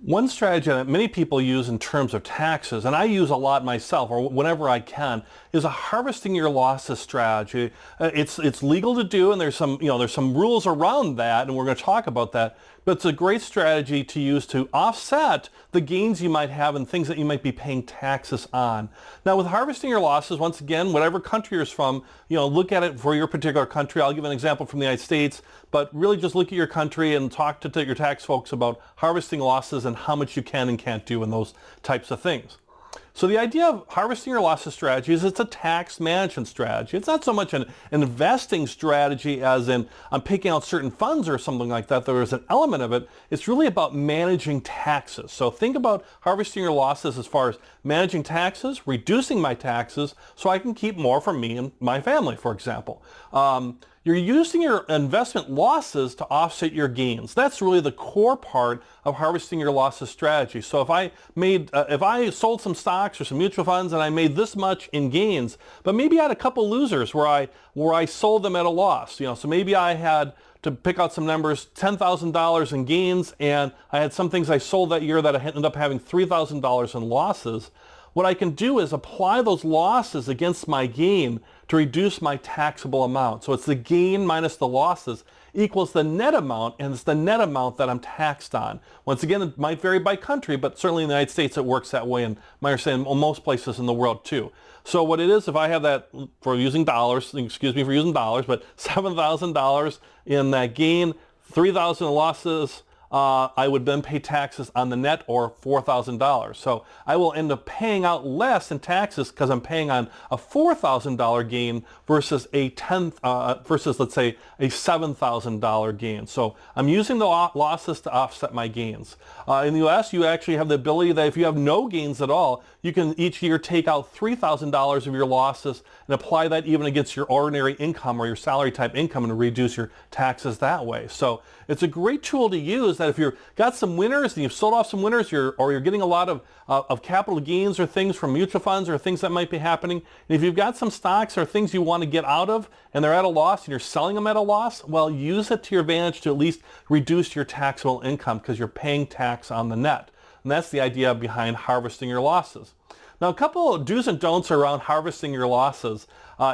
One strategy that many people use in terms of taxes, and I use a lot myself or whenever I can, is a harvesting your losses strategy. It's legal to do, and there's some rules around that, and we're going to talk about that. But it's a great strategy to use to offset the gains you might have and things that you might be paying taxes on. Now, with harvesting your losses, once again, whatever country you're from, look at it for your particular country. I'll give an example from the United States, but really just look at your country and talk to your tax folks about harvesting losses and how much you can and can't do and those types of things. So the idea of harvesting your losses strategy is it's a tax management strategy. It's not so much an investing strategy as in I'm picking out certain funds or something like that. There is an element of it. It's really about managing taxes. So think about harvesting your losses as far as managing taxes, reducing my taxes so I can keep more for me and my family, for example. You're using your investment losses to offset your gains. That's really the core part of harvesting your losses strategy. So if I sold some stocks or some mutual funds and I made this much in gains, but maybe I had a couple losers where I sold them at a loss. So maybe I had, to pick out some numbers, $10,000 in gains, and I had some things I sold that year that I ended up having $3,000 in losses. What I can do is apply those losses against my gain to reduce my taxable amount. So it's the gain minus the losses equals the net amount, and it's the net amount that I'm taxed on. Once again, it might vary by country, but certainly in the United States it works that way, and my understanding most places in the world too. So what it is, if I have that, for using dollars, excuse me for using dollars, but $7,000 in that gain, $3,000 in losses, I would then pay taxes on the net, or $4,000. So I will end up paying out less in taxes because I'm paying on a $4,000 gain versus versus let's say a $7,000 gain. So I'm using the losses to offset my gains. In the U.S., you actually have the ability that if you have no gains at all, you can each year take out $3,000 of your losses and apply that even against your ordinary income or your salary type income and reduce your taxes that way. So it's a great tool to use, that if you've got some winners and you've sold off some winners, or you're getting a lot of capital gains or things from mutual funds or things that might be happening, and if you've got some stocks or things you want to get out of and they're at a loss and you're selling them at a loss, well, use it to your advantage to at least reduce your taxable income because you're paying tax on the net. And that's the idea behind harvesting your losses. Now, a couple of do's and don'ts around harvesting your losses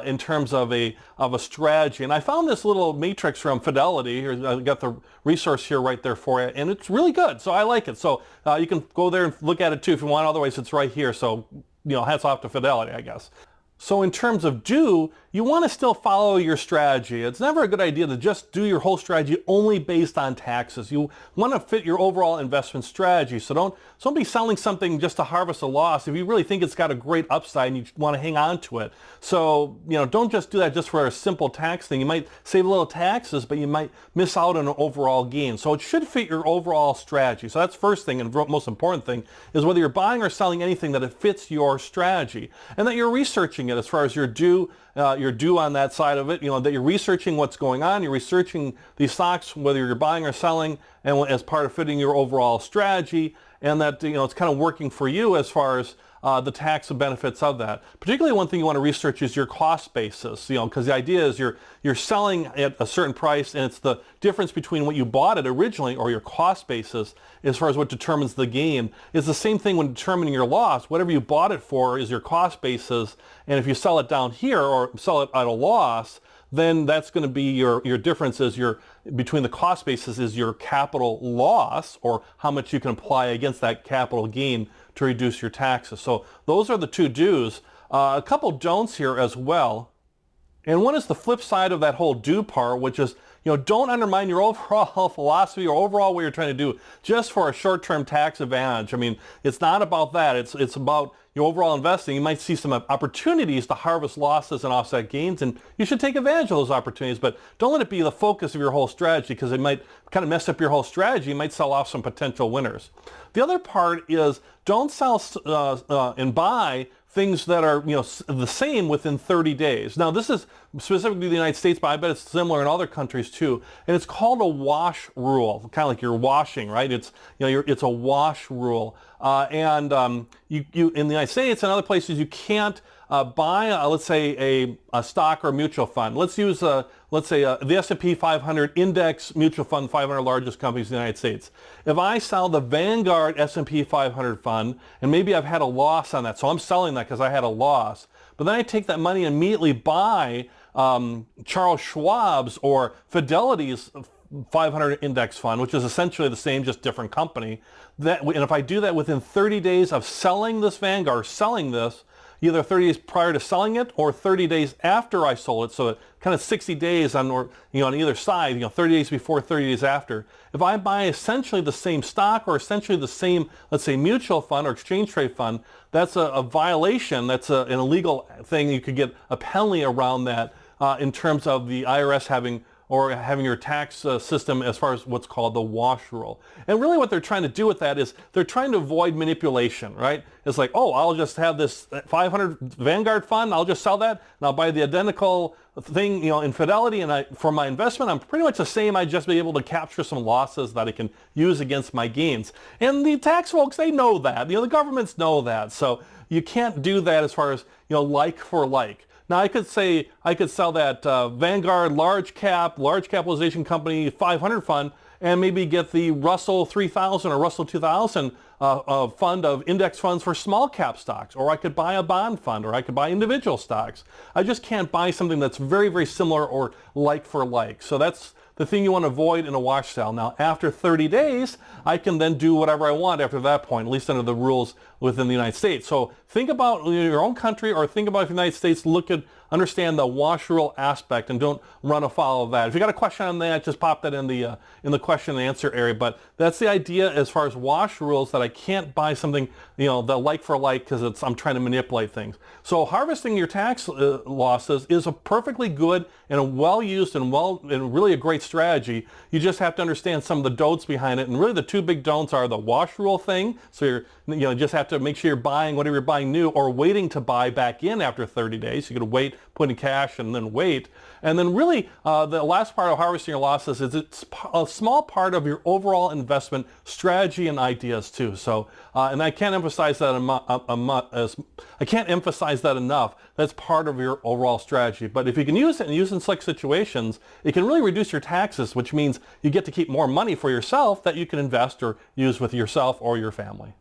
in terms of a strategy. And I found this little matrix from Fidelity. I got the resource here right there for you, and it's really good. So I like it. So you can go there and look at it too if you want. Otherwise, it's right here. So, hats off to Fidelity, I guess. So in terms of do, you want to still follow your strategy. It's never a good idea to just do your whole strategy only based on taxes. You want to fit your overall investment strategy. So don't be selling something just to harvest a loss if you really think it's got a great upside and you want to hang on to it. So, don't just do that just for a simple tax thing. You might save a little taxes, but you might miss out on an overall gain. So it should fit your overall strategy. So that's first thing, and most important thing is whether you're buying or selling anything, that it fits your strategy and that you're researching it as far as your due on that side of it, that you're researching what's going on, you're researching these stocks, whether you're buying or selling, and as part of fitting your overall strategy, and that it's kind of working for you as far as the tax benefits of that. Particularly, one thing you want to research is your cost basis, because the idea is you're selling at a certain price, and it's the difference between what you bought it originally or your cost basis as far as what determines the gain. It's the same thing when determining your loss. Whatever you bought it for is your cost basis, and if you sell it down here or sell it at a loss, then that's going to be your difference is between the cost basis is your capital loss, or how much you can apply against that capital gain to reduce your taxes. So those are the two do's. A couple don'ts here as well. And one is the flip side of that whole do part, which is, don't undermine your overall philosophy or overall what you're trying to do just for a short-term tax advantage. I mean, it's not about that. It's about your overall investing. You might see some opportunities to harvest losses and offset gains, and you should take advantage of those opportunities, but don't let it be the focus of your whole strategy, because it might kind of mess up your whole strategy. You might sell off some potential winners. The other part is don't sell and buy things that are the same within 30 days. Now, this is specifically the United States, but I bet it's similar in other countries too. And it's called a wash rule, kind of like you're washing, right? It's it's a wash rule. You in the United States and other places, you can't buy, let's say, a stock or a mutual fund. Let's use let's say the S&P 500 index mutual fund, 500 largest companies in the United States. If I sell the Vanguard S&P 500 fund, and maybe I've had a loss on that, so I'm selling that because I had a loss, but then I take that money and immediately buy Charles Schwab's or Fidelity's 500 index fund, which is essentially the same, just different company. And if I do that within 30 days of selling this Vanguard, selling this, either 30 days prior to selling it or 30 days after I sold it, so kind of 60 days on, or, on either side, 30 days before, 30 days after. If I buy essentially the same stock or essentially the same, let's say, mutual fund or exchange trade fund, that's a violation. That's an illegal thing. You could get a penalty around that in terms of the IRS having your tax system as far as what's called the wash rule. And really what they're trying to do with that is they're trying to avoid manipulation, right? It's like, oh, I'll just have this 500 Vanguard fund, I'll just sell that, and I'll buy the identical thing, in Fidelity, and for my investment, I'm pretty much the same. I'd just be able to capture some losses that I can use against my gains. And the tax folks, they know that. The governments know that. So you can't do that as far as, like for like. Now I could sell that Vanguard large capitalization company 500 fund and maybe get the Russell 3000 or Russell 2000 fund of index funds for small cap stocks, or I could buy a bond fund, or I could buy individual stocks. I just can't buy something that's very, very similar or like for like. So that's the thing you want to avoid in a wash sale. Now, after 30 days, I can then do whatever I want after that point, at least under the rules within the United States. So think about your own country, or think about the United States. Understand the wash rule aspect, and don't run afoul of that. If you got a question on that, just pop that in the question and answer area. But that's the idea as far as wash rules, that I can't buy something, the like for like, because I'm trying to manipulate things. So harvesting your tax losses is a perfectly good and a well-used and really a great strategy. You just have to understand some of the don'ts behind it, and really the two big don'ts are the wash rule thing. So you just have to make sure you're buying whatever you're buying new, or waiting to buy back in after 30 days. You could wait, put in cash, and then wait. And then really the last part of harvesting your losses is it's a small part of your overall investment strategy and ideas too. So and I can't emphasize that enough. That's part of your overall strategy. But if you can use it and use it in select situations, it can really reduce your taxes, which means you get to keep more money for yourself that you can invest or use with yourself or your family.